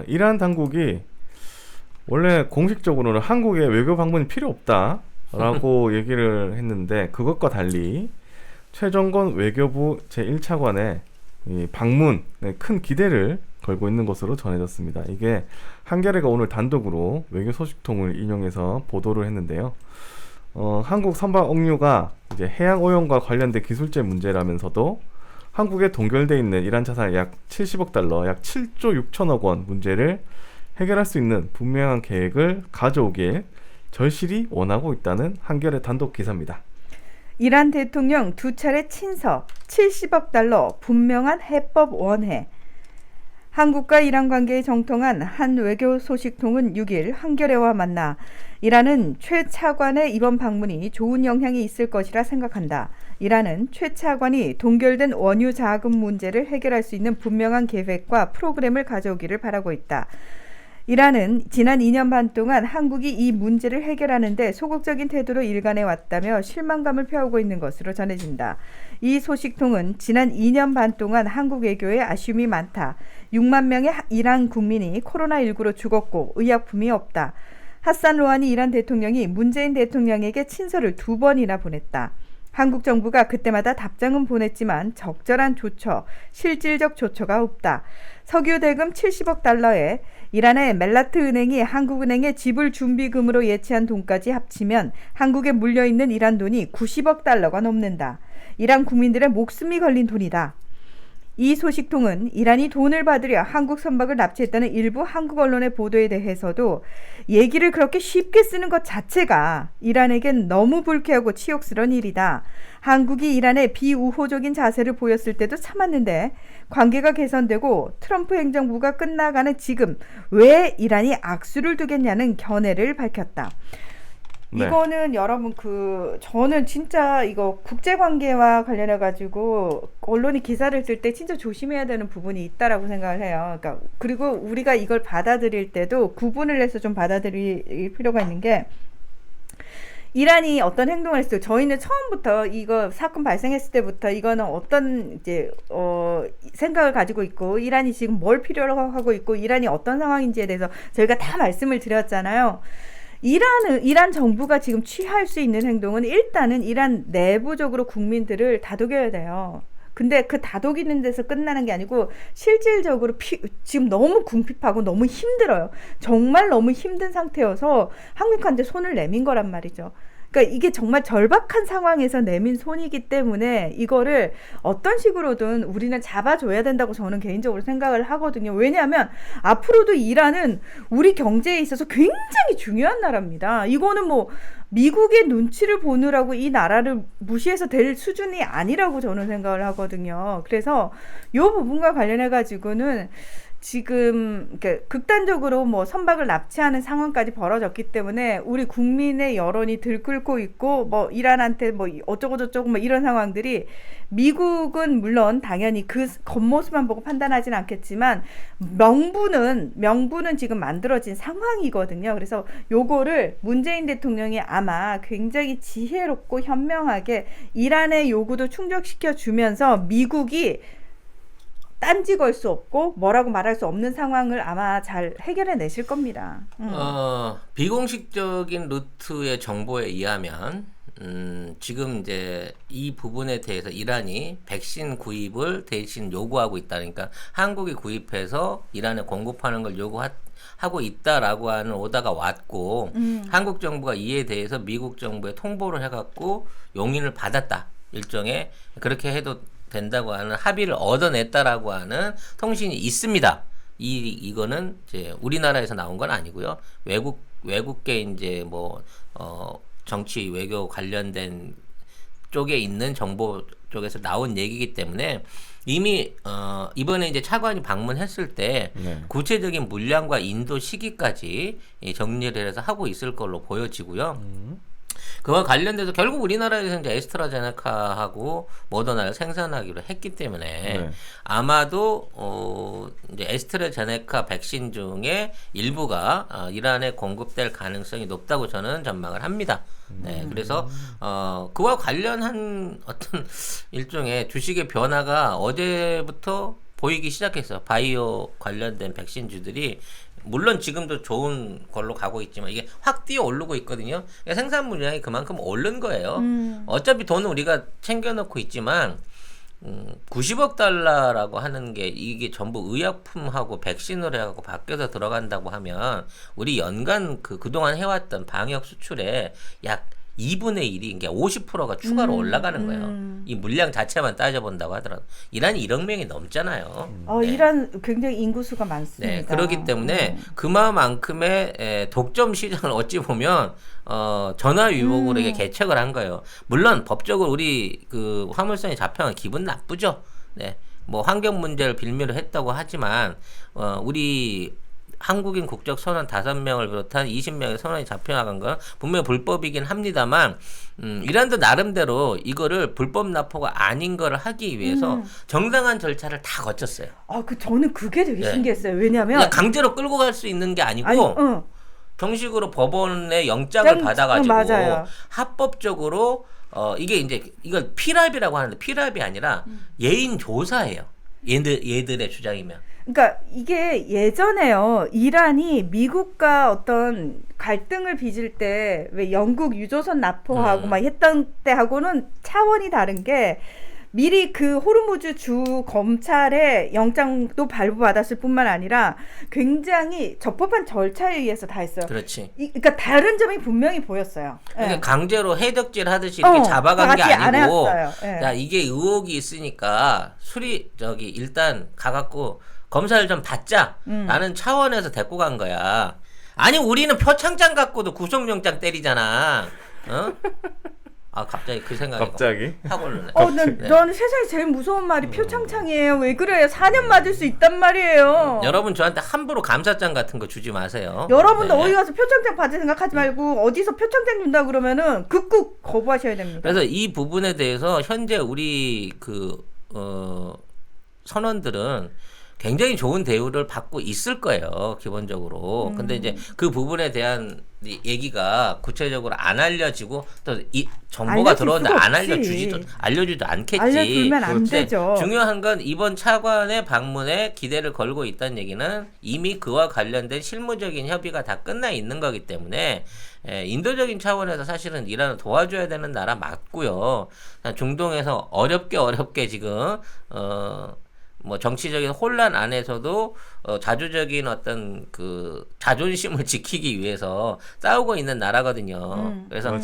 이란 당국이 원래 공식적으로는 한국에 외교 방문이 필요 없다라고 얘기를 했는데 그것과 달리 최정건 외교부 제1차관의 이 방문에 큰 기대를 걸고 있는 것으로 전해졌습니다. 이게 한겨레가 오늘 단독으로 외교 소식통을 인용해서 보도를 했는데요. 한국 선박 억류가 이제 해양 오염과 관련된 기술재 문제라면서도 한국에 동결돼 있는 이란 자산 약 70억 달러, 약 7조 6천억 원 문제를 해결할 수 있는 분명한 계획을 가져오길 절실히 원하고 있다는 한겨레 단독 기사입니다. 이란 대통령 2차례 친서 70억 달러 분명한 해법 원해. 한국과 이란 관계에 정통한 한 외교 소식통은 6일 한겨레와 만나 이란은 최 차관의 이번 방문이 좋은 영향이 있을 것이라 생각한다. 이란은 최 차관이 동결된 원유 자금 문제를 해결할 수 있는 분명한 계획과 프로그램을 가져오기를 바라고 있다. 이란은 지난 2년 반 동안 한국이 이 문제를 해결하는 데 소극적인 태도로 일관해 왔다며 실망감을 표하고 있는 것으로 전해진다. 이 소식통은 지난 2년 반 동안 한국 외교에 아쉬움이 많다. 6만 명의 이란 국민이 코로나19로 죽었고 의약품이 없다. 하산 로하니 이란 대통령이 문재인 대통령에게 친서를 2번이나 보냈다. 한국 정부가 그때마다 답장은 보냈지만 적절한 조처, 실질적 조처가 없다. 석유 대금 70억 달러에 이란의 멜라트 은행이 한국은행에 지불 준비금으로 예치한 돈까지 합치면 한국에 물려있는 이란 돈이 90억 달러가 넘는다. 이란 국민들의 목숨이 걸린 돈이다. 이 소식통은 이란이 돈을 받으려 한국 선박을 납치했다는 일부 한국 언론의 보도에 대해서도 얘기를 그렇게 쉽게 쓰는 것 자체가 이란에겐 너무 불쾌하고 치욕스러운 일이다. 한국이 이란에 비우호적인 자세를 보였을 때도 참았는데 관계가 개선되고 트럼프 행정부가 끝나가는 지금 왜 이란이 악수를 두겠냐는 견해를 밝혔다. 네. 이거는 여러분 저는 진짜 이거 국제관계와 관련해 가지고 언론이 기사를 쓸 때 진짜 조심해야 되는 부분이 있다라고 생각을 해요. 그러니까 그리고 우리가 이걸 받아들일 때도 구분을 해서 좀 받아들일 필요가 있는 게 이란이 어떤 행동을 했어요. 저희는 처음부터 이거 사건 발생했을 때부터 이거는 어떤 이제 생각을 가지고 있고 이란이 지금 뭘 필요로 하고 있고 이란이 어떤 상황인지에 대해서 저희가 다 말씀을 드렸잖아요. 이란 정부가 지금 취할 수 있는 행동은 일단은 이란 내부적으로 국민들을 다독여야 돼요. 근데 그 다독이는 데서 끝나는 게 아니고 실질적으로 지금 너무 궁핍하고 너무 힘들어요. 정말 너무 힘든 상태여서 한국한테 손을 내민 거란 말이죠. 그러니까 이게 정말 절박한 상황에서 내민 손이기 때문에 이거를 어떤 식으로든 우리는 잡아줘야 된다고 저는 개인적으로 생각을 하거든요. 왜냐하면 앞으로도 이란은 우리 경제에 있어서 굉장히 중요한 나라입니다. 이거는 뭐 미국의 눈치를 보느라고 이 나라를 무시해서 될 수준이 아니라고 저는 생각을 하거든요. 그래서 이 부분과 관련해 가지고는 지금 이렇게 극단적으로 뭐 선박을 납치하는 상황까지 벌어졌기 때문에 우리 국민의 여론이 들끓고 있고 뭐 이란한테 뭐 어쩌고 저쩌고 뭐 이런 상황들이 미국은 물론 당연히 그 겉모습만 보고 판단하지는 않겠지만 명분은 지금 만들어진 상황이거든요. 그래서 요거를 문재인 대통령이 아마 굉장히 지혜롭고 현명하게 이란의 요구도 충족시켜 주면서 미국이 딴지 걸 수 없고 뭐라고 말할 수 없는 상황을 아마 잘 해결해 내실 겁니다. 비공식적인 루트의 정보에 의하면 지금 이제 이 부분에 대해서 이란이 백신 구입을 대신 요구하고 있다니까 한국이 구입해서 이란에 공급하는 걸 요구하고 있다라고 하는 오다가 왔고 한국 정부가 이에 대해서 미국 정부에 통보를 해갖고 용인을 받았다. 일종의 그렇게 해도 된다고 하는 합의를 얻어냈다라고 하는 통신이 있습니다. 이거는 이제 우리나라에서 나온 건 아니고요. 외국계 이제 뭐 정치 외교 관련된 쪽에 있는 정보 쪽에서 나온 얘기이기 때문에 이미 이번에 이제 차관이 방문했을 때 구체적인 물량과 인도 시기까지 정리를 해서 하고 있을 걸로 보여지고요. 그와 관련돼서 결국 우리나라에서 이제 에스트라제네카하고 모더나를 생산하기로 했기 때문에 아마도 이제 에스트라제네카 백신 중에 일부가 이란에 공급될 가능성이 높다고 저는 전망을 합니다. 네, 그래서 그와 관련한 어떤 일종의 주식의 변화가 어제부터 보이기 시작했어요. 바이오 관련된 백신주들이 물론 지금도 좋은 걸로 가고 있지만 이게 확 뛰어 오르고 있거든요. 그러니까 생산 물량이 그만큼 오른 거예요. 어차피 돈은 우리가 챙겨놓고 있지만 90억 달러라고 하는 게 이게 전부 의약품하고 백신으로 해갖고 밖에서 들어간다고 하면 우리 연간 그동안 해왔던 방역 수출의 약 2분의 1이 그러니까 50%가 추가로 올라가는 거예요. 이 물량 자체만 따져본다고 하더라도 이란이 1억 명이 넘잖아요. 네. 이란 굉장히 인구수가 많습니다. 네, 그렇기 때문에 그만큼의 독점 시장을 어찌 보면 전화위복으로 이게 개척을 한 거예요. 물론 법적으로 우리 그 화물선이 잡혀간 기분 나쁘죠. 네, 뭐 환경 문제를 빌미로 했다고 하지만 우리 한국인 국적 선원 5명을 비롯한 20명의 선원이 잡혀나간 건 분명히 불법이긴 합니다만 이란도 나름대로 이거를 불법 납포가 아닌 거를 하기 위해서 정당한 절차를 다 거쳤어요. 저는 그게 되게 네. 신기했어요. 왜냐하면 그러니까 강제로 끌고 갈 수 있는 게 아니고 정식으로 법원의 영장을 받아가지고 맞아요. 합법적으로 이게 이제 이걸 피랍이라고 하는데 피랍이 아니라 예인 조사예요. 얘들의 주장이면. 그러니까 이게 예전에요. 이란이 미국과 어떤 갈등을 빚을 때 왜 영국 유조선 납포하고 막 했던 때하고는 차원이 다른 게 미리 그 호르무즈 주 검찰의 영장도 발부받았을 뿐만 아니라 굉장히 적법한 절차에 의해서 다 했어요. 그렇지. 그러니까 다른 점이 분명히 보였어요. 그러니까 강제로 해적질 하듯이 이렇게 잡아간 게 아니고 예. 야 이게 의혹이 있으니까 일단 가갖고 검사를 좀 받자라는 차원에서 데리고 간 거야. 아니 우리는 표창장 갖고도 구속영장 때리잖아. 갑자기 그 생각이 확 오르네. 넌 세상에 제일 무서운 말이 표창장이에요. 왜 그래요? 4년 맞을 수 있단 말이에요. 여러분 저한테 함부로 감사장 같은 거 주지 마세요. 여러분도 어디 가서 표창장 받을 생각하지 말고 어디서 표창장 준다 그러면은 극구 거부하셔야 됩니다. 그래서 이 부분에 대해서 현재 우리 선원들은 굉장히 좋은 대우를 받고 있을 거예요, 기본적으로. 근데 이제 그 부분에 대한 얘기가 구체적으로 안 알려지고 또 이 정보가 들어오는데 안 알려주지도 않겠지. 알려주면 안 되죠. 중요한 건 이번 차관의 방문에 기대를 걸고 있다는 얘기는 이미 그와 관련된 실무적인 협의가 다 끝나 있는 거기 때문에 인도적인 차원에서 사실은 이란을 도와줘야 되는 나라 맞고요. 중동에서 어렵게 지금 뭐 정치적인 혼란 안에서도 자주적인 어떤 그 자존심을 지키기 위해서 싸우고 있는 나라거든요. 그래서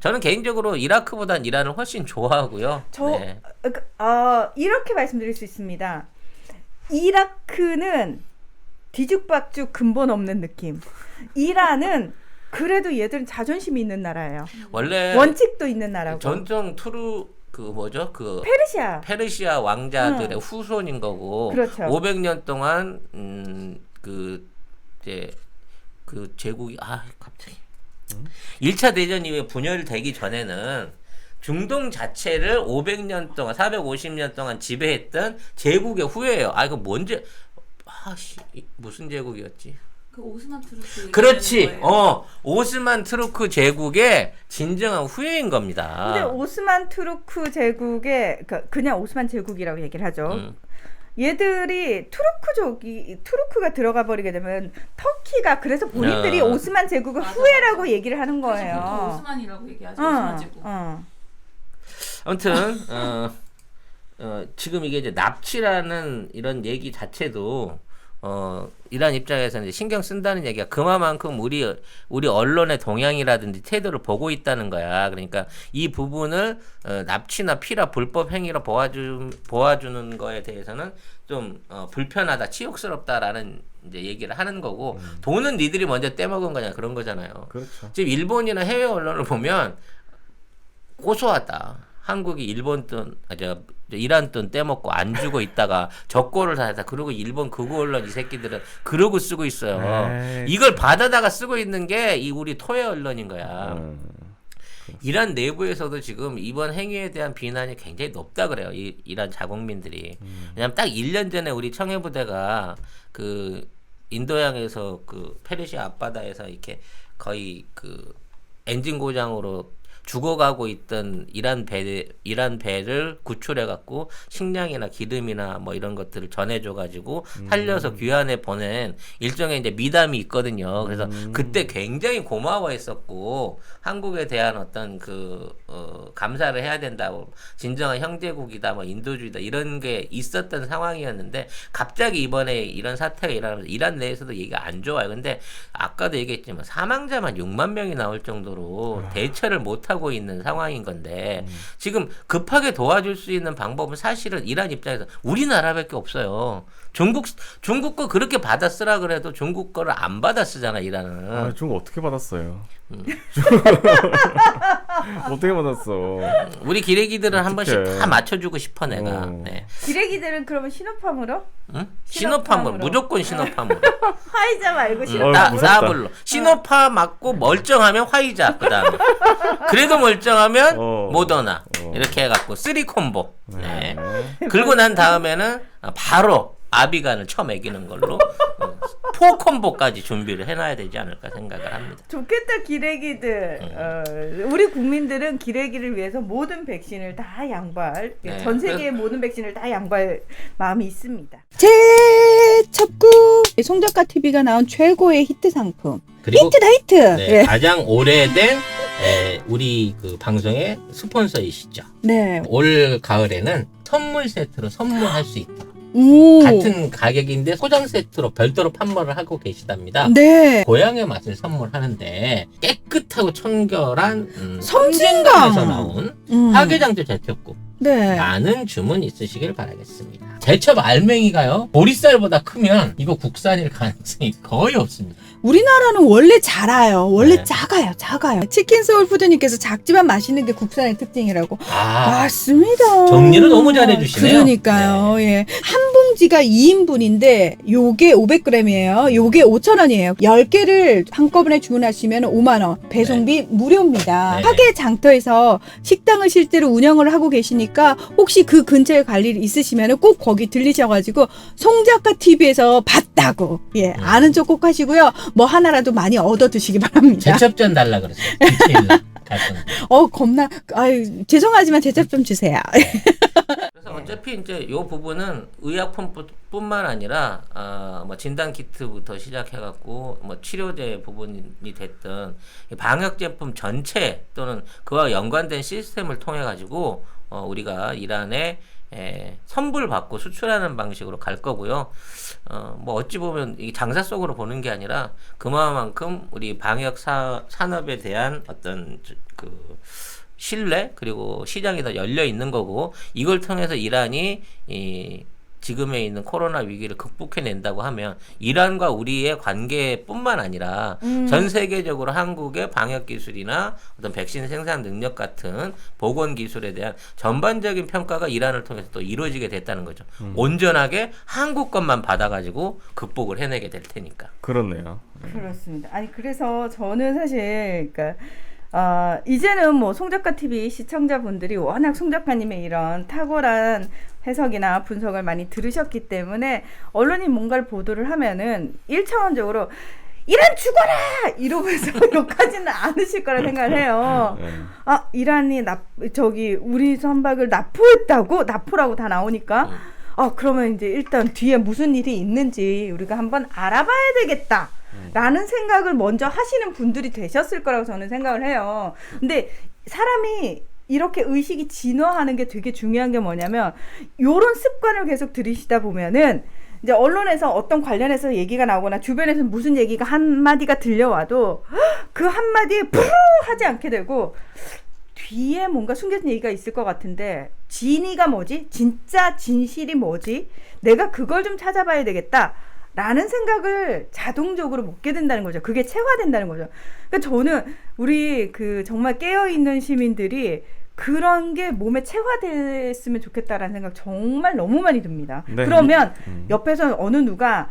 저는 개인적으로 이라크보단 이란을 훨씬 좋아하고요. 이렇게 말씀드릴 수 있습니다. 이라크는 뒤죽박죽 근본 없는 느낌. 이란은 그래도 얘들은 자존심이 있는 나라예요. 원래 원칙도 있는 나라고. 전통 페르시아 왕자들의 후손인 거고. 그렇죠. 500년 동안 제국이 갑자기 1차 대전 이후에 분열되기 전에는 중동 자체를 500년 동안 450년 동안 지배했던 제국의 후예예요. 이거 뭔지 무슨 제국이었지? 그 오스만 투르크. 그렇지. 오스만 투르크 제국의 진정한 후예인 겁니다. 근데 오스만 투르크 제국의 그냥 오스만 제국이라고 얘기를 하죠. 얘들이 투르크가 들어가 버리게 되면 터키가 그래서 본인들이 오스만 제국의 후예라고 얘기를 하는 거예요. 오스만이라고 얘기하죠. 오스만 제국. 아무튼 지금 이게 이제 납치라는 이런 얘기 자체도 이란 입장에서 이제 신경 쓴다는 얘기가 그만큼 우리 언론의 동향이라든지 태도를 보고 있다는 거야. 그러니까 이 부분을 납치나 피라 불법 행위로 보아주는 거에 대해서는 좀 불편하다, 치욕스럽다라는 이제 얘기를 하는 거고 돈은 니들이 먼저 떼먹은 거냐 그런 거잖아요. 그렇죠. 지금 일본이나 해외 언론을 보면 고소하다. 한국이 일본 돈, 이란 돈 떼먹고 안 주고 있다가 적고를 다 했다. 그리고 일본 극우 언론 이 새끼들은 그러고 쓰고 있어요. 이걸 받아다가 쓰고 있는 게 이 우리 토해 언론인 거야. 이란 내부에서도 지금 이번 행위에 대한 비난이 굉장히 높다 그래요. 이란 자국민들이. 왜냐면 딱 1년 전에 우리 청해부대가 그 인도양에서 그 페르시아 앞바다에서 이렇게 거의 그 엔진 고장으로 죽어가고 있던 이란 배를 구출해 갖고 식량이나 기름이나 뭐 이런 것들을 전해줘 가지고 살려서 귀환해 보낸 일종의 이제 미담이 있거든요. 그래서 그때 굉장히 고마워했었고 한국에 대한 어떤 감사를 해야 된다고, 진정한 형제국이다, 뭐 인도주의다 이런 게 있었던 상황이었는데 갑자기 이번에 이런 사태가 일어나면서 이란 내에서도 얘기가 안 좋아요. 근데 아까도 얘기했지만 사망자만 6만 명이 나올 정도로 대처를 못하고 있는 상황인 건데 지금 급하게 도와줄 수 있는 방법은 사실은 이란 입장에서 우리나라밖에 없어요. 중국 거 그렇게 받아 쓰라 그래도 중국 거를 안 받아 쓰잖아, 이란은. 아, 중국 어떻게 받았어요? 어떻게 받았어? 우리 기레기들은 한 어떡해. 번씩 다 맞춰주고 싶어 내가. 네. 기레기들은 그러면 신호팜으로? 응? 신호팜으로. 신호팜으로 무조건 신호팜으로. 화이자 말고 신호팜. 어, 무섭다. 나불로 신호파 맞고 멀쩡하면 화이자, 그다음에 그래도 멀쩡하면 모더나 이렇게 해갖고 3콤보. 네. 그리고 난 다음에는 바로 아비간을 쳐먹이는 걸로 4콤보까지 준비를 해놔야 되지 않을까 생각을 합니다. 좋겠다 기레기들. 우리 국민들은 기레기를 위해서 모든 백신을 다 양보할, 네. 전 세계의 모든 백신을 다 양보할 마음이 있습니다. 재첩구 송작가 TV가 나온 최고의 히트 상품. 그리고 히트다 히트. 네, 네. 가장 오래된 우리 그 방송의 스폰서이시죠. 네. 올 가을에는 선물 세트로 선물할 수 있다. 오. 같은 가격인데 소장 세트로 별도로 판매를 하고 계시답니다. 네. 고향의 맛을 선물하는데 깨끗하고 청결한 섬진강. 섬진강에서 나온 음. 화개장터 제첩국 네. 많은 주문 있으시길 바라겠습니다. 제첩 알맹이가요 보리쌀보다 크면 이거 국산일 가능성이 거의 없습니다. 우리나라는 원래 작아요. 원래 네. 작아요. 치킨 소울푸드님께서 작지만 맛있는 게 국산의 특징이라고. 아, 맞습니다. 정리를 너무 잘해주시네요. 그러니까요. 예. 한 봉지가 2인분인데 요게 500g이에요. 요게 5,000원이에요. 10개를 한꺼번에 주문하시면 5만원. 배송비 무료입니다. 네. 화계 장터에서 식당을 실제로 운영을 하고 계시니까 혹시 그 근처에 갈 일 있으시면 꼭 거기 들리셔가지고 송작가 TV에서 봤다고 아는 척 꼭 하시고요. 뭐 하나라도 많이 얻어 드시기 바랍니다. 제첩전 달라 그러세요. 디테일로 갈 건데. 겁나. 아유, 죄송하지만 제첩 좀 주세요. 그래서 어차피 이제 요 부분은 의약품뿐만 아니라 뭐 진단 키트부터 시작해갖고 뭐 치료제 부분이 됐든 방역 제품 전체 또는 그와 연관된 시스템을 통해 가지고 우리가 이란에 선불 받고 수출하는 방식으로 갈 거고요. 뭐 어찌 보면 이 장사 속으로 보는 게 아니라 그만큼 우리 방역 산업에 대한 어떤 그 신뢰 그리고 시장이 더 열려 있는 거고, 이걸 통해서 이란이 지금에 있는 코로나 위기를 극복해낸다고 하면 이란과 우리의 관계뿐만 아니라 전 세계적으로 한국의 방역 기술이나 어떤 백신 생산 능력 같은 보건 기술에 대한 전반적인 평가가 이란을 통해서 또 이루어지게 됐다는 거죠. 온전하게 한국 것만 받아가지고 극복을 해내게 될 테니까. 그렇네요. 그렇습니다. 아니 그래서 저는 사실 그러니까 이제는 뭐 송작가 TV 시청자분들이 워낙 송작가님의 이런 탁월한 해석이나 분석을 많이 들으셨기 때문에 언론이 뭔가를 보도를 하면은 1차원적으로 이란 죽어라! 이러면서 욕하지는 않으실 거라 생각을 해요. 이란이 우리 선박을 납포했다고? 납포라고 다 나오니까 그러면 이제 일단 뒤에 무슨 일이 있는지 우리가 한번 알아봐야 되겠다. 라는 생각을 먼저 하시는 분들이 되셨을 거라고 저는 생각을 해요. 근데 사람이 이렇게 의식이 진화하는 게 되게 중요한 게 뭐냐면 요런 습관을 계속 들이시다 보면은 이제 언론에서 어떤 관련해서 얘기가 나오거나 주변에서 무슨 얘기가 한마디가 들려와도 그 한마디에 푸르 하지 않게 되고 뒤에 뭔가 숨겨진 얘기가 있을 것 같은데 진위가 뭐지? 진짜 진실이 뭐지? 내가 그걸 좀 찾아봐야 되겠다. 라는 생각을 자동적으로 먹게 된다는 거죠. 그게 체화된다는 거죠. 그러니까 저는 우리 정말 깨어있는 시민들이 그런 게 몸에 체화됐으면 좋겠다라는 생각 정말 너무 많이 듭니다. 네. 그러면 옆에서 어느 누가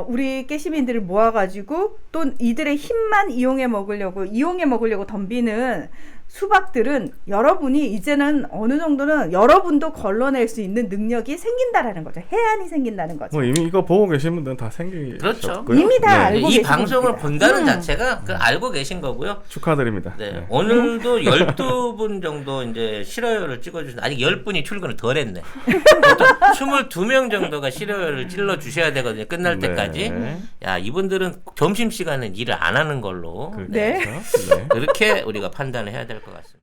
우리 깨시민들을 모아가지고 또 이들의 힘만 이용해 먹으려고 덤비는 수박들은 여러분이 이제는 어느 정도는 여러분도 걸러낼 수 있는 능력이 생긴다라는 거죠. 해안이 생긴다는 거죠. 뭐 이미 이거 보고 계신 분들은 다 생기셨고요. 그렇죠. 이미 다 알고 이 계신 방송을 겁니다. 본다는 자체가 그 알고 계신 거고요. 축하드립니다. 네. 네. 오늘도 12분 정도 이제 실어요를 찍어주신 아직 10분이 출근을 덜 했네. 보통 22명 정도가 실어요를 찔러 주셔야 되거든요. 끝날 네. 때까지. 야, 이분들은 점심시간에 일을 안 하는 걸로 그렇죠. 네. 네. 그렇게 우리가 판단을 해야 될 것 같습니다.